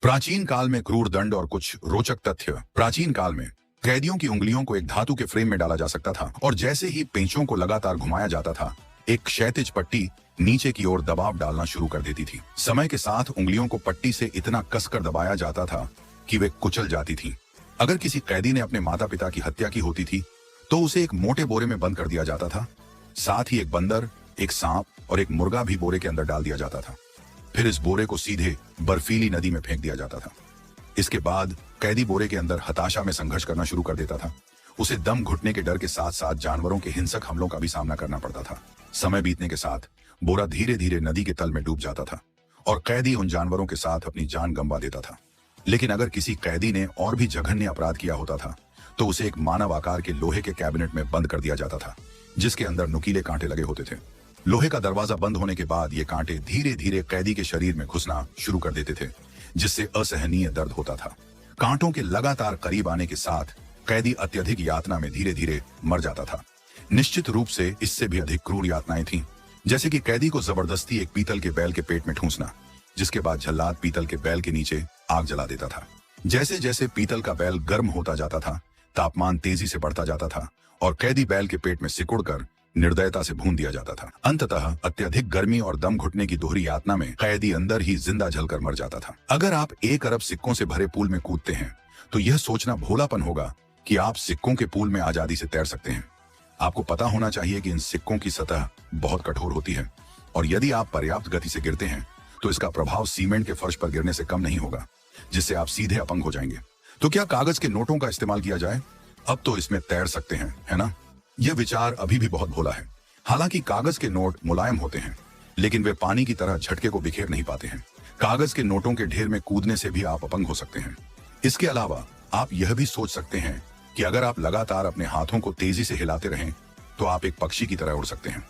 प्राचीन काल में क्रूर दंड और कुछ रोचक तथ्य। प्राचीन काल में कैदियों की उंगलियों को एक धातु के फ्रेम में डाला जा सकता था और जैसे ही पेंचों को लगातार घुमाया जाता था, एक क्षैतिज पट्टी नीचे की ओर दबाव डालना शुरू कर देती थी। समय के साथ उंगलियों को पट्टी से इतना कसकर दबाया जाता था कि वे कुचल जाती थीं। अगर किसी कैदी ने अपने माता पिता की हत्या की होती थी तो उसे एक मोटे बोरे में बंद कर दिया जाता था। साथ ही एक बंदर, एक सांप और एक मुर्गा भी बोरे के अंदर डाल दिया जाता था। फिर इस बोरे को सीधे बर्फीली नदी में फेंक दिया जाता था। इसके बाद कैदी बोरे के अंदर हताशा में संघर्ष करना शुरू कर देता था। उसे दम घुटने के डर के साथ साथ जानवरों के हिंसक हमलों का भी सामना करना पड़ता था। समय बीतने के साथ बोरा धीरे धीरे नदी के तल में डूब जाता था और कैदी उन जानवरों के साथ अपनी जान गंवा देता था। लेकिन अगर किसी कैदी ने और भी जघन्य अपराध किया होता था तो उसे एक मानव आकार के लोहे के कैबिनेट में बंद कर दिया जाता था, जिसके अंदर नुकीले कांटे लगे होते थे। लोहे का दरवाजा बंद होने के बाद ये कांटे धीरे धीरे कैदी के शरीर में घुसना शुरू कर देते थे, जिससे असहनीय दर्द होता था। कांटों के लगातार करीब आने के साथ कैदी अत्यधिक यातना में धीरे धीरे मर जाता था। निश्चित रूप से इससे भी अधिक क्रूर यातनाएं थीं, जैसे कि कैदी को जबरदस्ती एक पीतल के बैल के पेट में ठूंसना, जिसके बाद जल्लाद पीतल के बैल के नीचे आग जला देता था। जैसे जैसे पीतल का बैल गर्म होता जाता था, तापमान तेजी से बढ़ता जाता था और कैदी बैल के पेट में सिकुड़कर निर्दयता से भून दिया जाता था। अंततः अत्यधिक गर्मी और दम घुटने की दोहरी यातना में कैदी अंदर ही जिंदा जलकर मर जाता था। अगर आप 1 अरब सिक्कों से भरे पूल में कूदते हैं तो यह सोचना भोलापन होगा कि आप सिक्कों के पूल में आजादी से तैर सकते हैं। आपको पता होना चाहिए कि इन सिक्कों की सतह बहुत कठोर होती है और यदि आप पर्याप्त गति से गिरते हैं तो इसका प्रभाव सीमेंट के फर्श पर गिरने से कम नहीं होगा, जिससे आप सीधे अपंग हो जाएंगे। तो क्या कागज के नोटों का इस्तेमाल किया जाए? अब तो इसमें तैर सकते हैं, है ना? यह विचार अभी भी बहुत भोला है। हालांकि कागज के नोट मुलायम होते हैं, लेकिन वे पानी की तरह झटके को बिखेर नहीं पाते हैं। कागज के नोटों के ढेर में कूदने से भी आप अपंग हो सकते हैं। इसके अलावा आप यह भी सोच सकते हैं कि अगर आप लगातार अपने हाथों को तेजी से हिलाते रहें तो आप एक पक्षी की तरह उड़ सकते हैं।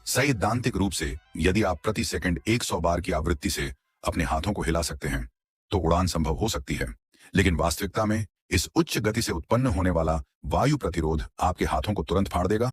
सैद्धांतिक रूप से यदि आप प्रति सेकंड 100 बार की आवृत्ति से अपने हाथों को हिला सकते हैं तो उड़ान संभव हो सकती है, लेकिन वास्तविकता में इस उच्च गति से उत्पन्न होने वाला वायु प्रतिरोध आपके हाथों को तुरंत फाड़ देगा